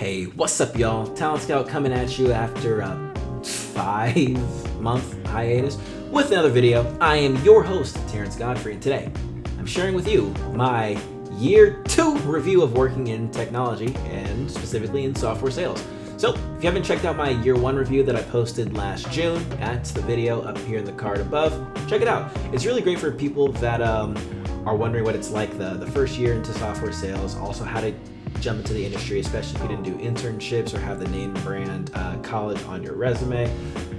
Hey, what's up, y'all? Talentscowt coming at you after a 5-month hiatus with another video. I am your host, Terrance Godfrey, and today I'm sharing with you my year 2 review of working in technology and specifically in software sales. So if you haven't checked out my year 1 review that I posted last June, that's the video up here in the card above. Check it out. It's really great for people that are wondering what it's like the first year into software sales, also how to jump into the industry, especially if you didn't do internships or have the name brand college on your resume.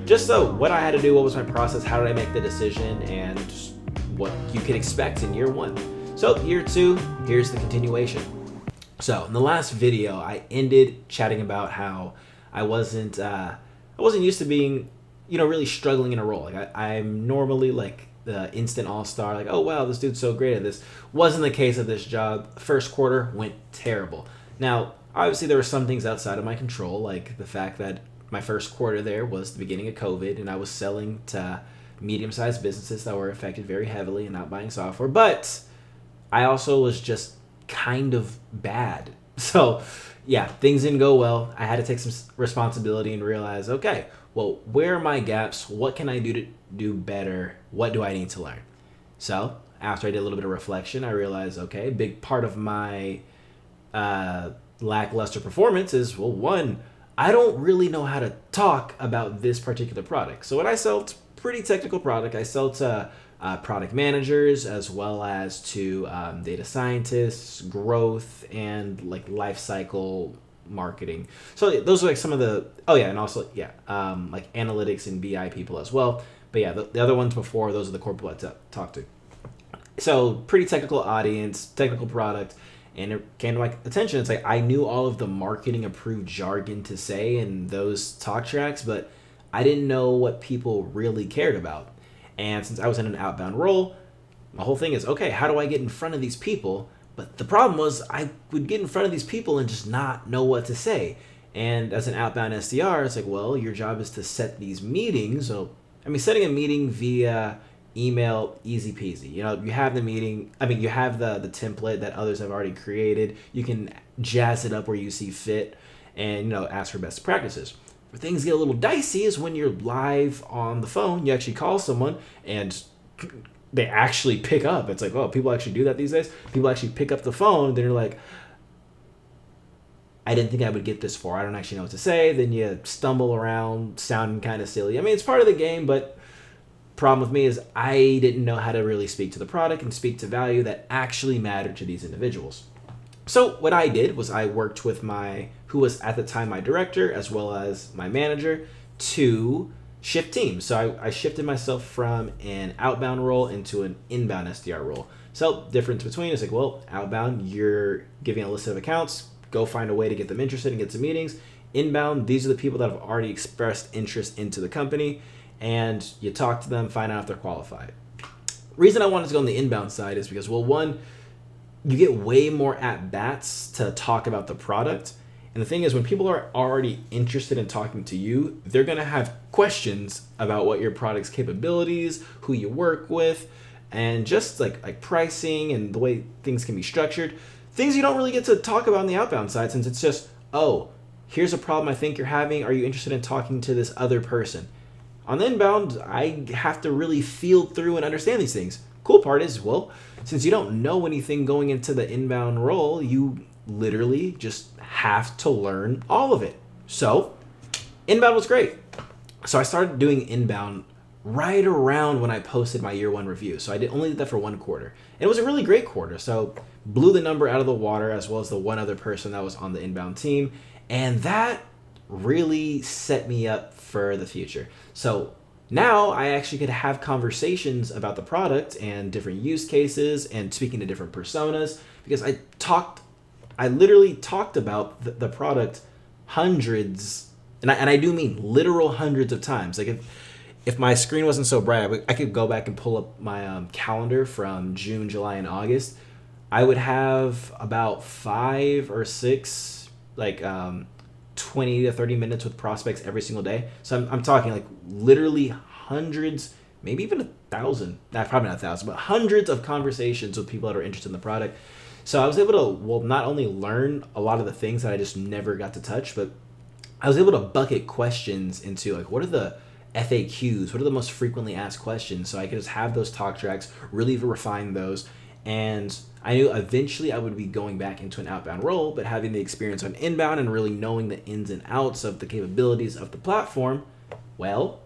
Just so what I had to do, what was my process, how did I make the decision, and what you can expect in year 1. So year 2, here's the continuation. So in the last video, I ended chatting about how I wasn't used to being, really struggling in a role. Like I'm normally like the instant all-star, like, oh wow, this dude's so great at this. Wasn't the case at this job. First quarter went terrible. Now, obviously there were some things outside of my control, like the fact that my first quarter there was the beginning of COVID and I was selling to medium-sized businesses that were affected very heavily and not buying software. But I also was just kind of bad. So yeah, things didn't go well. I had to take some responsibility and realize, okay, well, where are my gaps? What can I do to do better? What do I need to learn? So after I did a little bit of reflection, I realized, okay, a big part of my lackluster performance is, well, one, I don't really know how to talk about this particular product. So when I sell a pretty technical product, I sell to product managers as well as to data scientists, growth, and like life cycle marketing. So those are like some of the, and also, like analytics and BI people as well. But yeah, the other ones before, those are the core people I talk to. So pretty technical audience, technical product, and it came to my attention. It's like I knew all of the marketing approved jargon to say in those talk tracks, but I didn't know what people really cared about. And since I was in an outbound role, my whole thing is, okay, how do I get in front of these people? But the problem was I would get in front of these people and just not know what to say. And as an outbound SDR, it's like, well, your job is to set these meetings. So, setting a meeting via email, easy peasy. You have the meeting. You have the template that others have already created. You can jazz it up where you see fit and, ask for best practices. Where things get a little dicey is when you're live on the phone, you actually call someone and they actually pick up. It's like, oh, people actually do that these days. People actually pick up the phone and they're like, I didn't think I would get this far. I don't actually know what to say. Then you stumble around sounding kind of silly. It's part of the game, but problem with me is I didn't know how to really speak to the product and speak to value that actually mattered to these individuals. So what I did was I worked with who was at the time my director, as well as my manager, to shift teams. So I shifted myself from an outbound role into an inbound SDR role. So difference between is like, well, outbound, you're giving a list of accounts, go find a way to get them interested and get some meetings. Inbound, these are the people that have already expressed interest into the company, and you talk to them, find out if they're qualified. Reason I wanted to go on the inbound side is because, well, one, you get way more at-bats to talk about the product. And the thing is, when people are already interested in talking to you, they're going to have questions about what your product's capabilities, who you work with, and just like pricing and the way things can be structured. Things you don't really get to talk about on the outbound side, since it's just, oh, here's a problem I think you're having. Are you interested in talking to this other person? On the inbound, I have to really feel through and understand these things. Cool part is, well, since you don't know anything going into the inbound role, you literally just have to learn all of it. So inbound was great. So I started doing inbound right around when I posted my year 1 review. So I only did that for 1 quarter. And it was a really great quarter. So blew the number out of the water, as well as the one other person that was on the inbound team. And that really set me up for the future. So now I actually could have conversations about the product and different use cases and speaking to different personas, because I literally talked about the product hundreds, and I do mean literal hundreds of times. Like if my screen wasn't so bright, I could go back and pull up my calendar from June, July, and August. I would have about 5 or 6 like 20 to 30 minutes with prospects every single day. So I'm talking like literally hundreds, maybe even 1,000, probably not 1,000, but hundreds of conversations with people that are interested in the product. So I was able to, well, not only learn a lot of the things that I just never got to touch, but I was able to bucket questions into like, what are the FAQs? What are the most frequently asked questions? So I could just have those talk tracks, really refine those. And I knew eventually I would be going back into an outbound role, but having the experience on inbound and really knowing the ins and outs of the capabilities of the platform, well,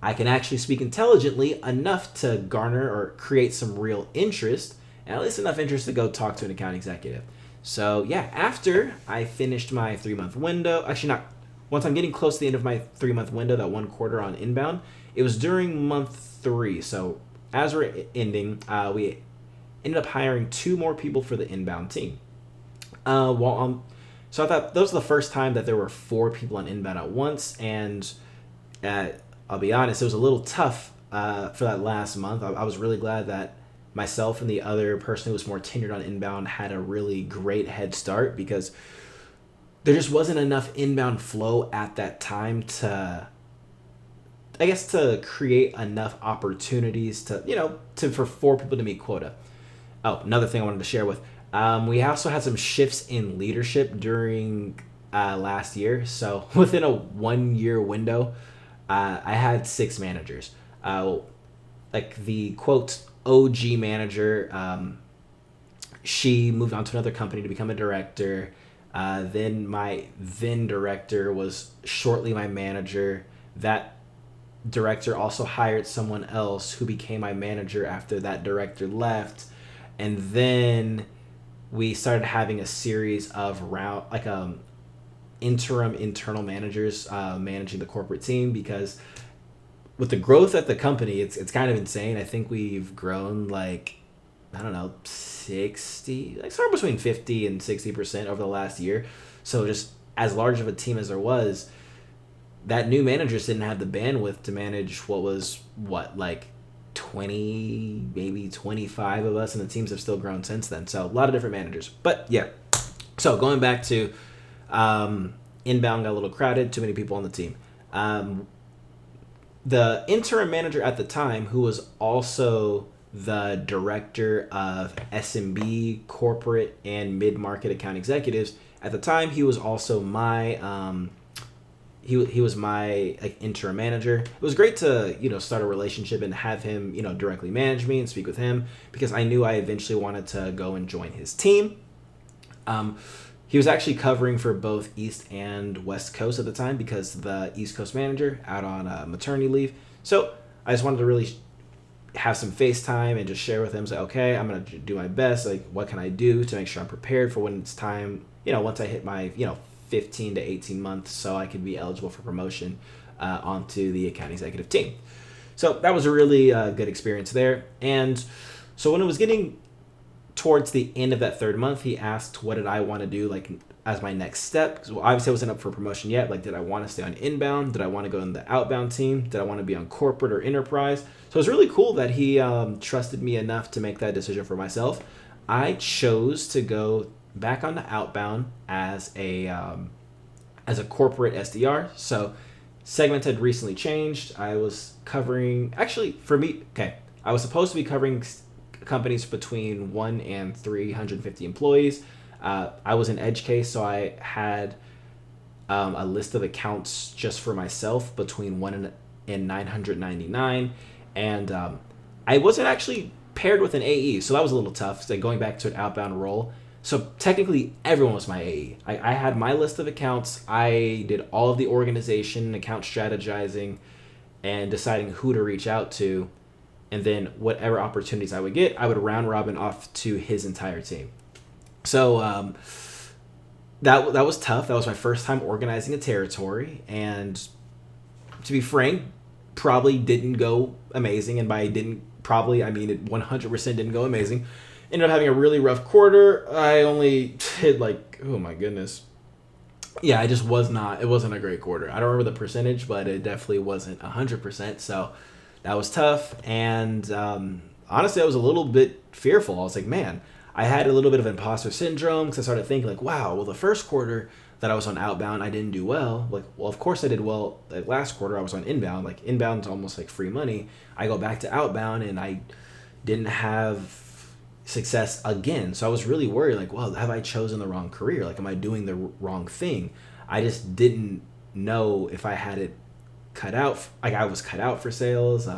I can actually speak intelligently enough to garner or create some real interest, and at least enough interest to go talk to an account executive. So yeah, after I finished my 3-month window, actually not, once I'm getting close to the end of my 3-month window, that 1 quarter on inbound, it was during month 3. So as we're ending, we ended up hiring 2 more people for the inbound team. So I thought that was the first time that there were 4 people on inbound at once, and I'll be honest, it was a little tough for that last month. I was really glad that myself and the other person who was more tenured on inbound had a really great head start, because there just wasn't enough inbound flow at that time to create enough opportunities for 4 people to meet quota. Oh, another thing I wanted to share with, we also had some shifts in leadership during last year. So within a 1-year window, I had 6 managers. Like the quote OG manager, she moved on to another company to become a director. Then my then director was shortly my manager. That director also hired someone else who became my manager after that director left. And then we started having a series of interim internal managers managing the corporate team, because with the growth at the company, it's kind of insane. I think we've grown 60, somewhere between 50 and 60% over the last year. So just as large of a team as there was, that new manager didn't have the bandwidth to manage what was 20, maybe 25 of us, and the teams have still grown since then. So a lot of different managers. But yeah, so going back to inbound got a little crowded, too many people on the team. The interim manager at the time, who was also the director of SMB, corporate, and mid-market account executives, at the time he was also my he was my interim manager. It was great to start a relationship and have him directly manage me and speak with him, because I knew I eventually wanted to go and join his team. He was actually covering for both East and West Coast at the time, because the East Coast manager out on maternity leave. So I just wanted to really have some FaceTime and just share with him, say, okay, I'm going to do my best. What can I do to make sure I'm prepared for when it's time, once I hit my, 15 to 18 months, so I could be eligible for promotion onto the account executive team. So that was a really good experience there. And so when it was getting towards the end of that 3rd month, he asked what did I want to do as my next step, because obviously I wasn't up for promotion yet. Did I want to stay on inbound? Did I want to go in the outbound team? Did I want to be on corporate or enterprise? So it was really cool that he trusted me enough to make that decision for myself. I chose to go back on the outbound as a corporate SDR. So segment had recently changed. I was covering, actually for me, I was supposed to be covering companies between 1 and 350 employees. I was an edge case, so I had a list of accounts just for myself between 1 and 999, and I wasn't actually paired with an AE, so that was a little tough. Going back to an outbound role, so technically everyone was my AE. I had my list of accounts. I did all of the organization, account strategizing, and deciding who to reach out to. And then whatever opportunities I would get, I would round robin off to his entire team. So that was tough. That was my first time organizing a territory. And to be frank, probably didn't go amazing. And by didn't probably, I mean it 100% didn't go amazing. Ended up having a really rough quarter. I only hit oh my goodness. Yeah, it wasn't a great quarter. I don't remember the percentage, but it definitely wasn't 100%. So that was tough, and honestly, I was a little bit fearful. I was like, man, I had a little bit of imposter syndrome, because I started thinking wow, well, the first quarter that I was on outbound, I didn't do well. Well, of course I did well. Last quarter, I was on inbound. Inbound's almost free money. I go back to outbound, and I didn't have success again. So I was really worried, like, well, have I chosen the wrong career? Like, am I doing the wrong thing? I just didn't know if I had it cut out, like I was cut out for sales.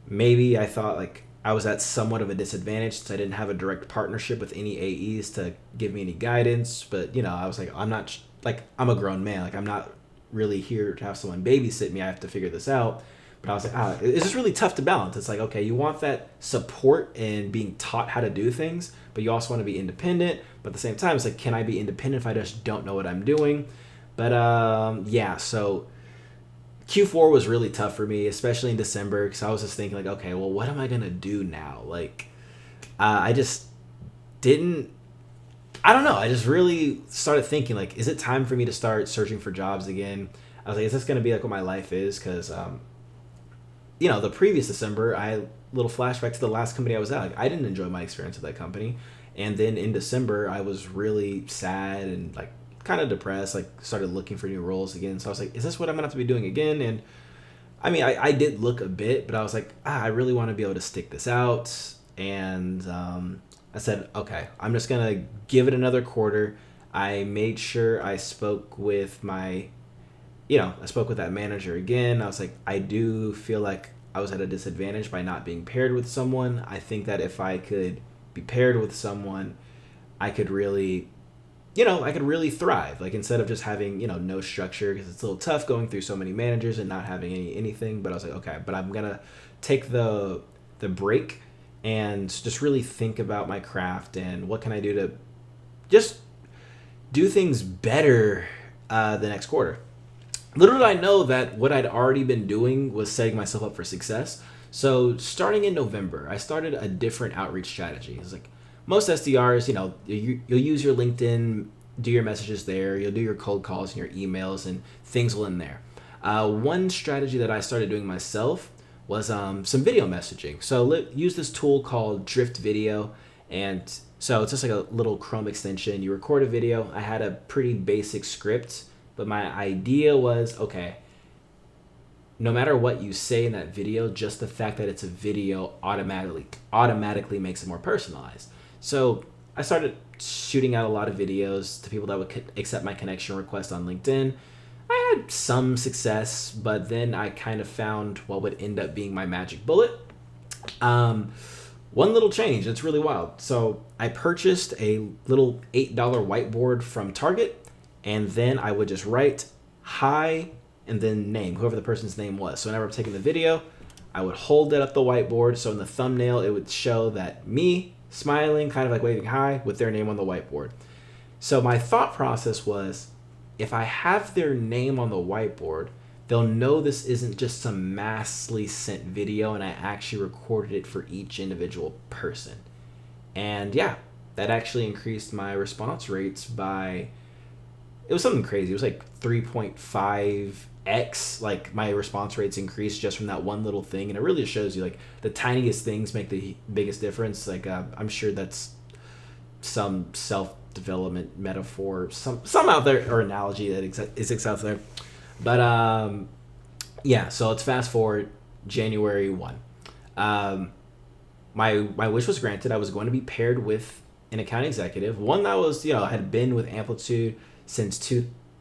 Maybe I thought like I was at somewhat of a disadvantage since I didn't have a direct partnership with any AEs to give me any guidance. But, I was like, I'm a grown man. Like, I'm not really here to have someone babysit me. I have to figure this out. But I was like, it's just really tough to balance. It's like, okay, you want that support and being taught how to do things, but you also want to be independent. But at the same time, it's like, can I be independent if I just don't know what I'm doing? But so Q4 was really tough for me, especially in December, because I was just thinking like, okay, well, what am I going to do now? Like, I just didn't, I don't know. I just really started thinking like, is it time for me to start searching for jobs again? I was like, is this going to be like what my life is? Because, the previous December, little flashback to the last company I was at. Like, I didn't enjoy my experience at that company. And then in December, I was really sad and like kind of depressed, like started looking for new roles again. So I was like, is this what I'm gonna have to be doing again? And I mean, I did look a bit, but I was like, I really want to be able to stick this out. And I said, okay, I'm just gonna give it another quarter. I made sure I spoke with that manager again. I was like, I do feel like I was at a disadvantage by not being paired with someone. I think that if I could be paired with someone, I could really thrive. Like, instead of just having, no structure, because it's a little tough going through so many managers and not having anything. But I was like, okay, but I'm going to take the break and just really think about my craft and what can I do to just do things better the next quarter. Little did I know that what I'd already been doing was setting myself up for success. So starting in November, I started a different outreach strategy. It's like most SDRs, you'll use your LinkedIn, do your messages there, you'll do your cold calls and your emails, and things will end there. One strategy that I started doing myself was some video messaging. So use this tool called Drift Video, and so it's just like a little Chrome extension. You record a video. I had a pretty basic script, but my idea was, okay, no matter what you say in that video, just the fact that it's a video automatically makes it more personalized. So I started shooting out a lot of videos to people that would accept my connection request on LinkedIn. I had some success, but then I kind of found what would end up being my magic bullet. One little change, it's really wild. So I purchased a little $8 whiteboard from Target, and then I would just write hi and then name, whoever the person's name was. So whenever I'm taking the video, I would hold it up the whiteboard. So in the thumbnail, it would show that me smiling, kind of like waving hi with their name on the whiteboard. So my thought process was, if I have their name on the whiteboard, they'll know this isn't just some massively sent video and I actually recorded it for each individual person. And yeah, that actually increased my response rates by, it was something crazy. It was like 3.5x, like my response rates increased just from that one little thing. And it really shows you like the tiniest things make the biggest difference. Like I'm sure that's some self-development metaphor, some out there, or analogy that exists out there. But so let's fast forward January 1. My wish was granted. I was going to be paired with an account executive, one that was, had been with Amplitude since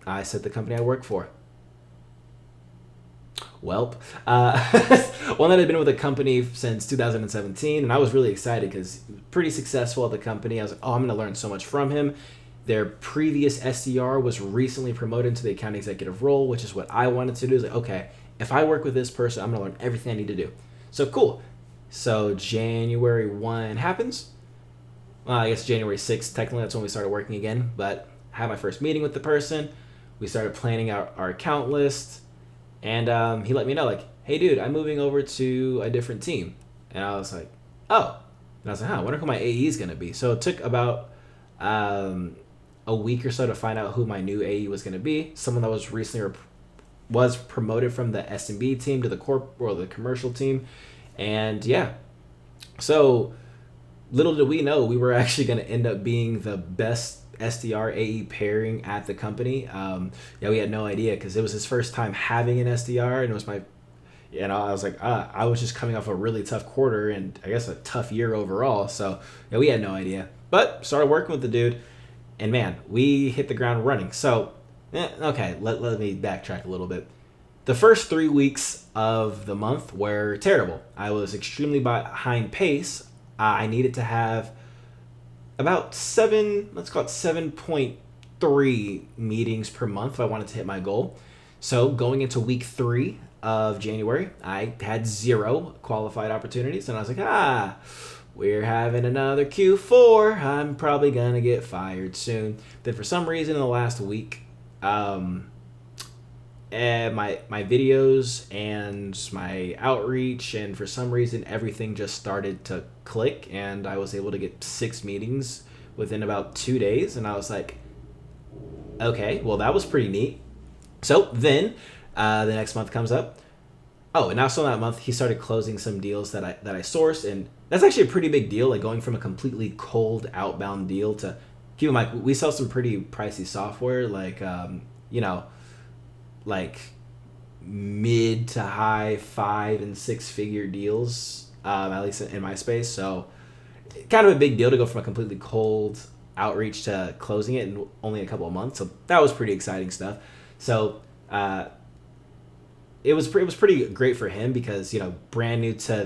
I said the company I work for. One that had been with a company since 2017, and I was really excited because pretty successful at the company. I was like, I'm going to learn so much from him. Their previous SDR was recently promoted into the account executive role, which is what I wanted to do. I was like, okay, if I work with this person, I'm going to learn everything I need to do. So cool. So January 1 happens. Well, I guess January 6th, technically, that's when we started working again. But I had my first meeting with the person. We started planning out our account list. And he let me know, like, hey, dude, I'm moving over to a different team. And I was like, oh. And I was like, I wonder who my AE is going to be. So it took about a week or so to find out who my new AE was going to be. Someone that was recently was promoted from the SMB team to the the commercial team. And yeah, so little did we know we were actually going to end up being the best SDR AE pairing at the company. We had no idea because it was his first time having an SDR, and it You know, I was like, I was just coming off a really tough quarter and I guess a tough year overall. So yeah, we had no idea. But started working with the dude, and man, we hit the ground running. So, okay, let me backtrack a little bit. The first 3 weeks of the month were terrible. I was extremely behind pace. I needed to have about let's call it 7.3 meetings per month if I wanted to hit my goal. So going into week 3 of January, I had 0 qualified opportunities, and I was like, we're having another Q4. I'm probably gonna get fired soon. Then for some reason in the last week, and my videos and my outreach, and for some reason everything just started to click, and I was able to get 6 meetings within about 2 days, and I was like, okay, well, that was pretty neat. So then the next month comes up. Oh, and also that month he started closing some deals that I sourced, and that's actually a pretty big deal, like going from a completely cold outbound deal to, keep in mind, we sell some pretty pricey software, like like mid to high 5 and 6 figure deals, at least in my space. So kind of a big deal to go from a completely cold outreach to closing it in only a couple of months. So that was pretty exciting stuff. So it was pretty great for him because, brand new to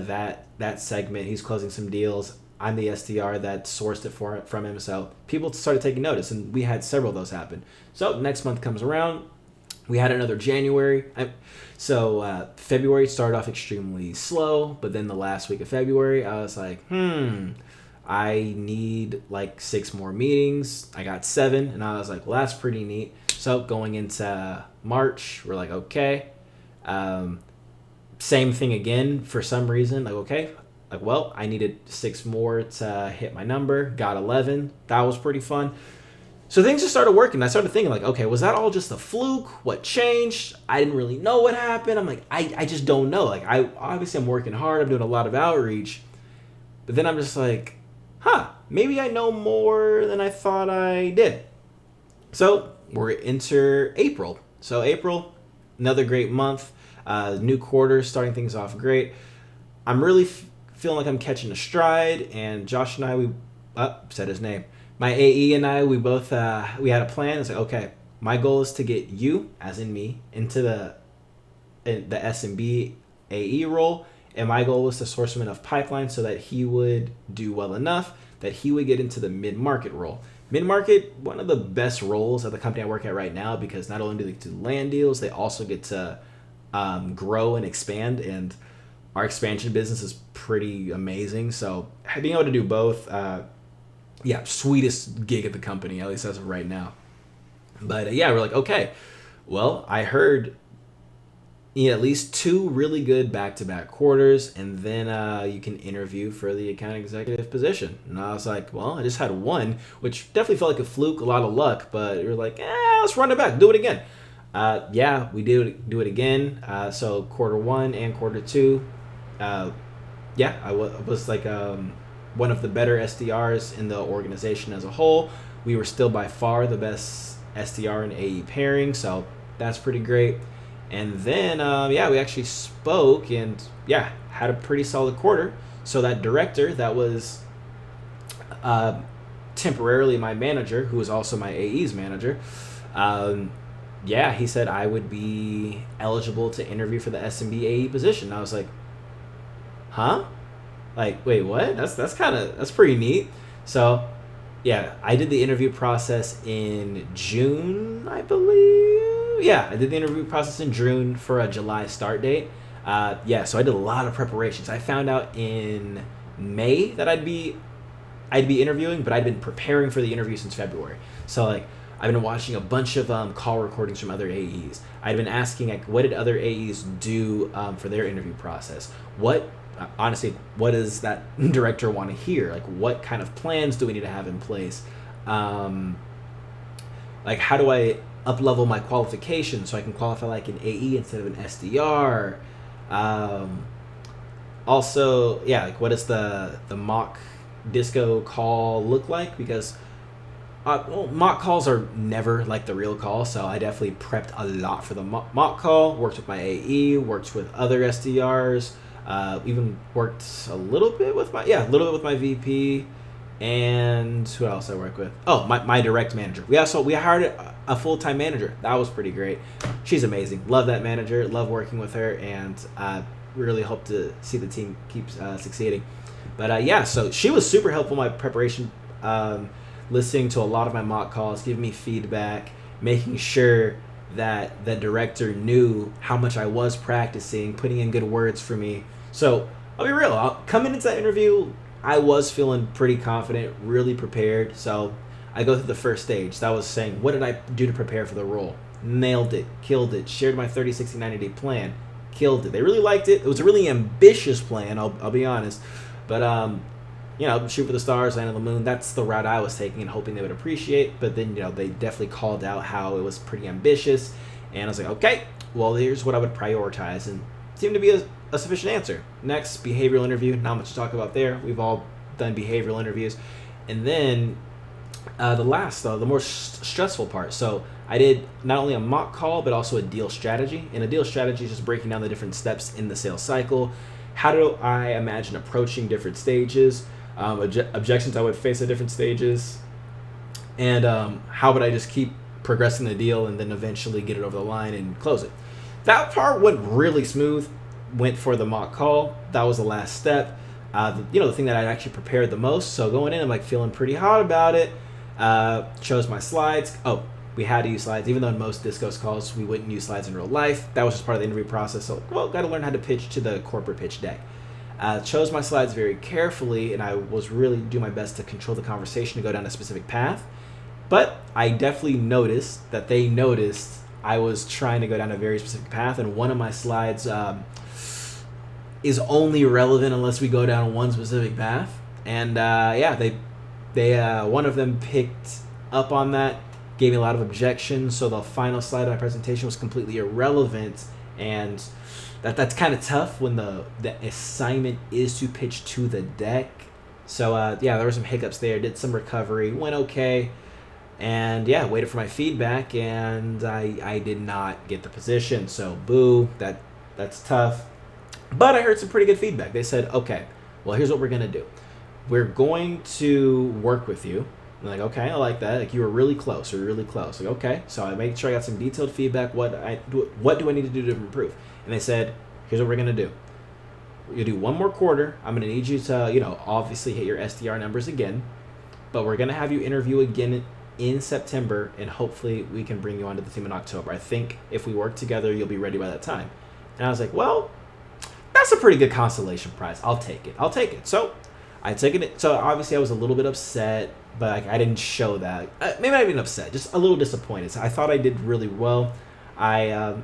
that segment, he's closing some deals. I'm the SDR that sourced it from him. So people started taking notice, and we had several of those happen. So next month comes around. We had another January. February started off extremely slow, but then the last week of February, I was like, I need like 6 more meetings. I got 7, and I was like, well, that's pretty neat. So going into March, we're like, okay. Same thing again for some reason. Like, okay, like, well, I needed 6 more to hit my number. Got 11. That was pretty fun. So things just started working. I started thinking like, okay, was that all just a fluke? What changed? I didn't really know what happened. I'm like, I just don't know. Like, I'm working hard. I'm doing a lot of outreach. But then I'm just like, maybe I know more than I thought I did. So we're into April. So April, another great month. New quarter, starting things off great. I'm really feeling like I'm catching a stride. And Josh and I, said his name. My AE and I, we both, we had a plan. It's like, okay, my goal is to get you, as in me, into the SMB AE role. And my goal was to source him enough pipeline so that he would do well enough that he would get into the mid-market role. Mid-market, one of the best roles at the company I work at right now, because not only do they do land deals, they also get to grow and expand. And our expansion business is pretty amazing. So being able to do both, sweetest gig at the company, at least as of right now. But we're like, okay, well, I heard at least 2 really good back-to-back quarters, and then you can interview for the account executive position. And I was like, well, I just had 1, which definitely felt like a fluke, a lot of luck, but we were like, let's run it back, do it again. We did do it again. So quarter 1 and quarter 2, I was like one of the better SDRs in the organization as a whole. We were still by far the best SDR and AE pairing, so that's pretty great. And then, we actually spoke and, had a pretty solid quarter. So that director that was temporarily my manager, who was also my AE's manager, he said I would be eligible to interview for the SMB AE position. I was like, huh? Like, wait, what? That's pretty neat. So, I did the interview process in June, I believe. I did the interview process in June for a July start date. So I did a lot of preparations. I found out in May that I'd be interviewing, but I'd been preparing for the interview since February. So like, I've been watching a bunch of call recordings from other AEs. I'd been asking like, what did other AEs do for their interview process? What does that director want to hear? Like, what kind of plans do we need to have in place? Like, how do I up-level my qualifications so I can qualify like an AE instead of an SDR? Like, what does the mock disco call look like? Because Well, mock calls are never like the real call, so I definitely prepped a lot for the mock call. Worked with my AE, worked with other SDRs, even worked a little bit with my VP, and who else I work with? Oh, my direct manager. We hired a full-time manager. That was pretty great. She's amazing. Love that manager. Love working with her, and really hope to see the team keep succeeding. But so she was super helpful in my preparation. Listening to a lot of my mock calls, giving me feedback, making sure that the director knew how much I was practicing, putting in good words for me. So I'll be real, coming into that interview, I was feeling pretty confident, really prepared. So I go through the first stage. That was saying, what did I do to prepare for the role? Nailed it, killed it, shared my 30, 60, 90-day plan, killed it. They really liked it. It was a really ambitious plan, I'll be honest. But shoot for the stars, land on the moon. That's the route I was taking and hoping they would appreciate. But then, they definitely called out how it was pretty ambitious. And I was like, okay, well, here's what I would prioritize. And it seemed to be a sufficient answer. Next, behavioral interview. Not much to talk about there. We've all done behavioral interviews. And then the more stressful part. So I did not only a mock call, but also a deal strategy. And a deal strategy is just breaking down the different steps in the sales cycle. How do I imagine approaching different stages? Objections I would face at different stages, and how would I just keep progressing the deal and then eventually get it over the line and close it. That part went really smooth. Went for the mock call. That was the last step. The thing that I actually prepared the most. So going in, I'm like feeling pretty hot about it. Chose my slides. Oh, we had to use slides, even though in most Discos calls we wouldn't use slides in real life. That was just part of the interview process. So, got to learn how to pitch to the corporate pitch deck. Chose my slides very carefully, and I was really doing my best to control the conversation to go down a specific path. But I definitely noticed that they noticed I was trying to go down a very specific path, and one of my slides is only relevant unless we go down one specific path. And they one of them picked up on that, gave me a lot of objections. So the final slide of my presentation was completely irrelevant, and that's kind of tough when the assignment is to pitch to the deck. So there were some hiccups there. Did some recovery, went okay, and waited for my feedback, and I did not get the position. So boo, that's tough. But I heard some pretty good feedback. They said, okay, well, here's what we're gonna do. We're going to work with you. I'm like, okay, I like that. Like, you were really close. You're really close. Like, okay. So I made sure I got some detailed feedback. What do I need to do to improve? And they said, here's what we're gonna do. You do one more quarter. I'm gonna need you to, obviously hit your SDR numbers again, but we're gonna have you interview again in September, and hopefully we can bring you onto the team in October. I think if we work together, you'll be ready by that time. And I was like, well, that's a pretty good consolation prize. I'll take it. So I took it. So obviously I was a little bit upset, but I didn't show that. Maybe not even upset, just a little disappointed. So I thought I did really well.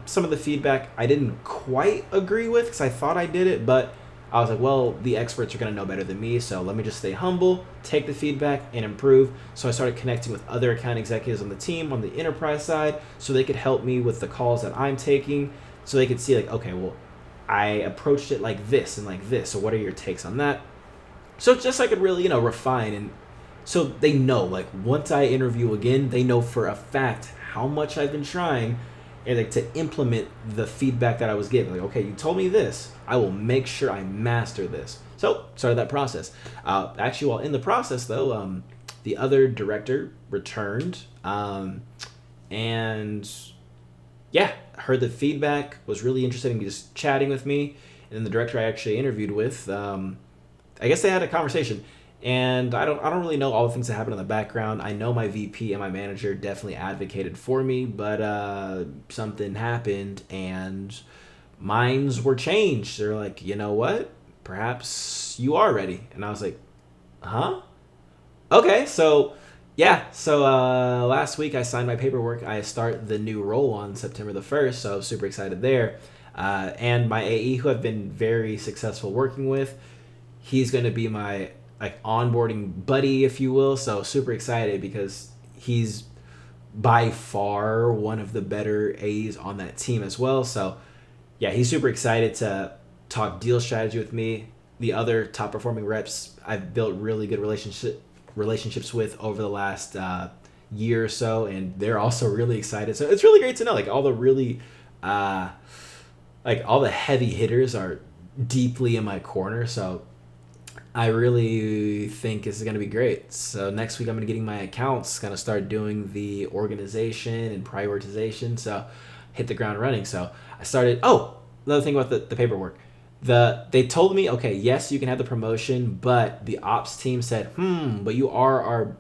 Some of the feedback I didn't quite agree with because I thought I did it, but I was like, well, the experts are going to know better than me, so let me just stay humble, take the feedback, and improve. So I started connecting with other account executives on the team on the enterprise side so they could help me with the calls that I'm taking, so they could see, like, okay, well, I approached it like this and like this, so what are your takes on that? So just so I could really, refine, and so they know, like, once I interview again, they know for a fact how much I've been trying and like to implement the feedback that I was given. Like, okay, you told me this, I will make sure I master this. So started that process. Actually, while in the process though, the other director returned, and heard the feedback, was really interested in just chatting with me. And then the director I actually interviewed with, I guess they had a conversation. And I don't really know all the things that happened in the background. I know my VP and my manager definitely advocated for me, but something happened and minds were changed. They're like, you know what? Perhaps you are ready. And I was like, huh? Okay, so last week I signed my paperwork. I start the new role on September the 1st, so I was super excited there. And my AE, who I've been very successful working with, he's going to be my onboarding buddy, if you will. So super excited because he's by far one of the better A's on that team as well. So he's super excited to talk deal strategy with me. The other top performing reps I've built really good relationships with over the last year or so, and they're also really excited. So it's really great to know, like, all the really like all the heavy hitters are deeply in my corner. So I really think this is going to be great. So next week I'm going to be getting my accounts, going to start doing the organization and prioritization. So hit the ground running. So I started. Oh, another thing about the paperwork. They told me, okay, yes, you can have the promotion, but the ops team said, but you are our,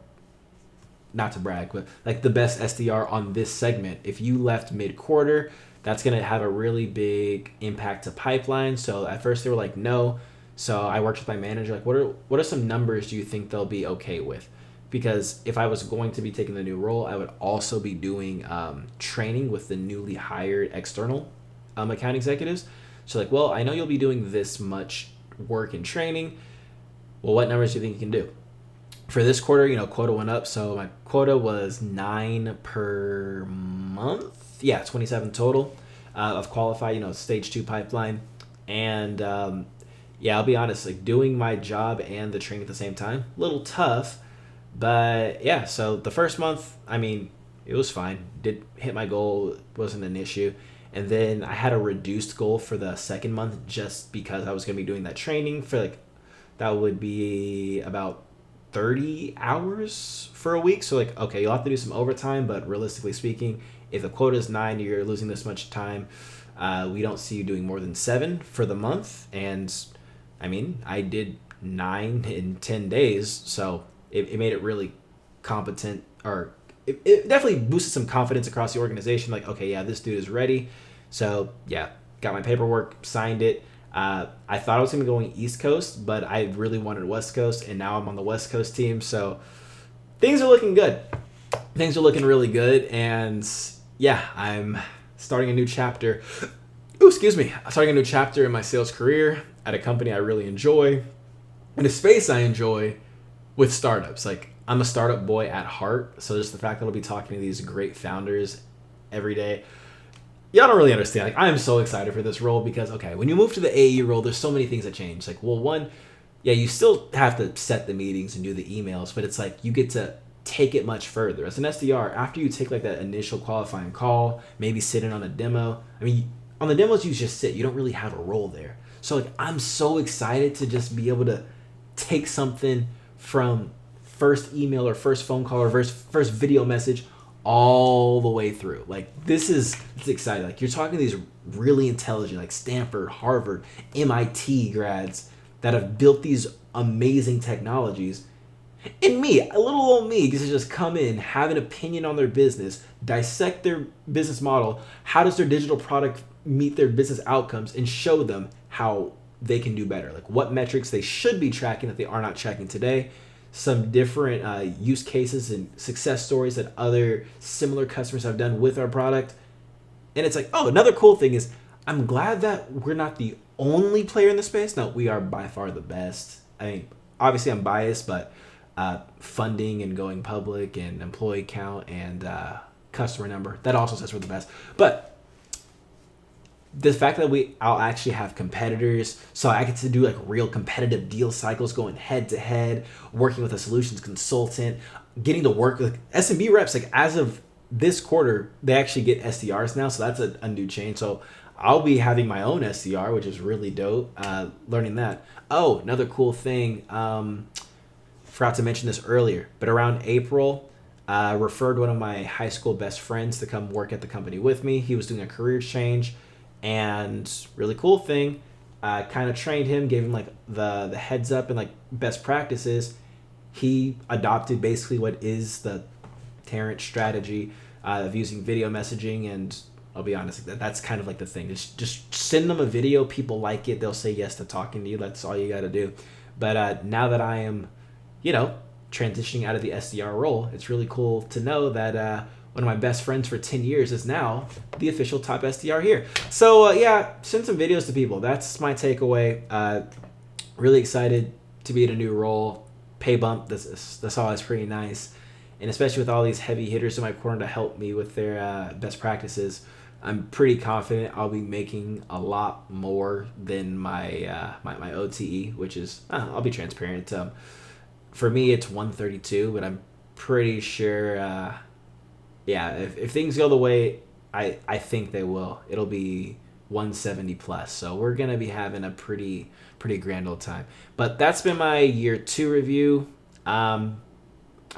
not to brag, but like the best SDR on this segment. If you left mid-quarter, that's going to have a really big impact to pipeline. So at first they were like, no. So I worked with my manager, like, what are some numbers do you think they'll be okay with? Because if I was going to be taking the new role, I would also be doing training with the newly hired external account executives. So like, well, I know you'll be doing this much work and training. Well, what numbers do you think you can do? For this quarter, quota went up. So my quota was 9 per month. Yeah, 27 total of qualified, stage 2 pipeline. And I'll be honest, like doing my job and the training at the same time, a little tough. But yeah, so the first month, it was fine. Did hit my goal, wasn't an issue. And then I had a reduced goal for the second month just because I was going to be doing that training for that would be about 30 hours for a week. So okay, you'll have to do some overtime, but realistically speaking, if the quota is 9, you're losing this much time. We don't see you doing more than 7 for the month. And I did 9 in 10 days. So it made it really competent, or it definitely boosted some confidence across the organization. Like, okay, yeah, this dude is ready. So yeah, got my paperwork, signed it. I thought I was going to be going East Coast, but I really wanted West Coast, and now I'm on the West Coast team. So things are looking good. Things are looking really good, and yeah, I'm starting a new chapter. Starting a new chapter in my sales career at a company I really enjoy, in a space I enjoy, with startups. Like, I'm a startup boy at heart, so just the fact that I'll be talking to these great founders every day, y'all don't really understand. Like, I am so excited for this role because, okay, when you move to the AE role, there's so many things that change. Like, well, one, yeah, you still have to set the meetings and do the emails, but it's like you get to take it much further. As an SDR, after you take like that initial qualifying call, maybe sit in on a demo. On the demos, you just sit. You don't really have a role there. So like, I'm so excited to just be able to take something from first email or first phone call or first video message all the way through. Like, it's exciting. Like, you're talking to these really intelligent, like Stanford, Harvard, MIT grads that have built these amazing technologies. And me, a little old me, gets to just come in, have an opinion on their business, dissect their business model, how does their digital product meet their business outcomes, and show them how they can do better. Like, what metrics they should be tracking that they are not tracking today. Some different use cases and success stories that other similar customers have done with our product. And it's like, oh, another cool thing is I'm glad that we're not the only player in the space. No, we are by far the best. Obviously I'm biased, but funding and going public and employee count and customer number, that also says we're the best. But the fact that I'll actually have competitors, so I get to do like real competitive deal cycles, going head to head, working with a solutions consultant, getting to work with SMB reps. Like, as of this quarter, they actually get SDRs now, so that's a new change. So I'll be having my own SDR, which is really dope. Learning that. Oh, another cool thing. Forgot to mention this earlier, but around April, referred one of my high school best friends to come work at the company with me. He was doing a career change. And really cool thing, kind of trained him, gave him like the heads up and like best practices. He adopted basically what is the Terrance strategy of using video messaging. And I'll be honest, that's kind of like the thing. Just send them a video. People like it. They'll say yes to talking to you. That's all you got to do. But now that I am, transitioning out of the SDR role, it's really cool to know that one of my best friends for 10 years is now the official top SDR here. So send some videos to people. That's my takeaway. Really excited to be in a new role. Pay bump, that's always pretty nice. And especially with all these heavy hitters in my corner to help me with their best practices, I'm pretty confident I'll be making a lot more than my my OTE, which is, I'll be transparent. For me, it's 132, but I'm pretty sure, yeah, if things go the way I think they will, it'll be 170 plus. So we're going to be having a pretty grand old time. But that's been my year 2 review. I'm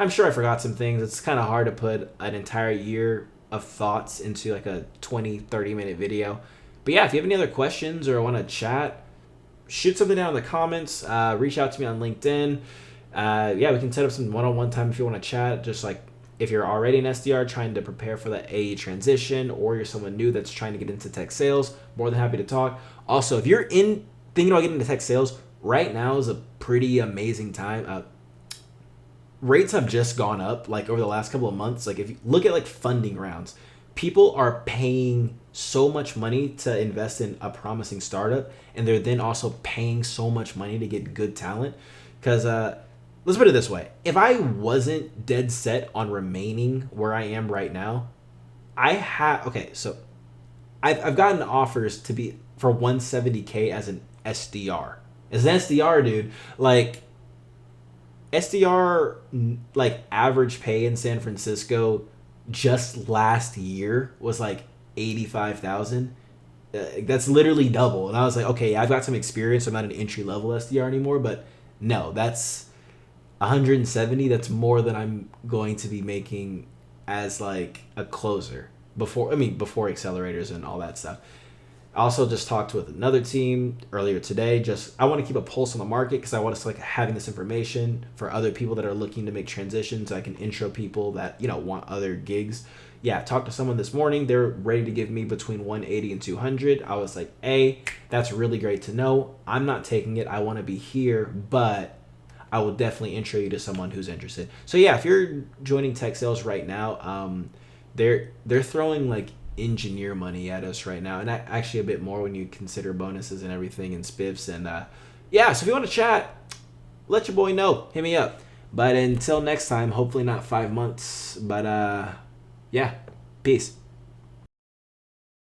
sure I forgot some things. It's kind of hard to put an entire year of thoughts into like a 20-30 minute video. But yeah, if you have any other questions or want to chat, shoot something down in the comments. Reach out to me on LinkedIn. Yeah, we can set up some one-on-one time if you want to chat. Just like if you're already an SDR trying to prepare for the AE transition, or you're someone new that's trying to get into tech sales, more than happy to talk. Also, if you're thinking about getting into tech sales, right now is a pretty amazing time. Rates have just gone up like over the last couple of months. Like if you look at like funding rounds, people are paying so much money to invest in a promising startup, and they're then also paying so much money to get good talent. Because let's put it this way: if I wasn't dead set on remaining where I am right now, so I've gotten offers to be for 170K as an SDR. As an SDR, dude, like SDR, like average pay in San Francisco just last year was like 85,000. That's literally double. And I was like, okay, I've got some experience. I'm not an entry level SDR anymore, but no, that's 170. That's more than I'm going to be making as like a closer before accelerators and all that stuff. I also just talked with another team earlier today. I want to keep a pulse on the market because I want us like having this information for other people that are looking to make transitions. I can intro people that, want other gigs. Yeah, talked to someone this morning. They're ready to give me between 180 and 200. I was like, hey, that's really great to know. I'm not taking it. I want to be here, but I will definitely intro you to someone who's interested. So yeah, if you're joining tech sales right now, they're throwing like engineer money at us right now, and actually a bit more when you consider bonuses and everything and spiffs. And yeah, so if you want to chat, let your boy know. Hit me up. But until next time, hopefully not 5 months, but yeah, peace.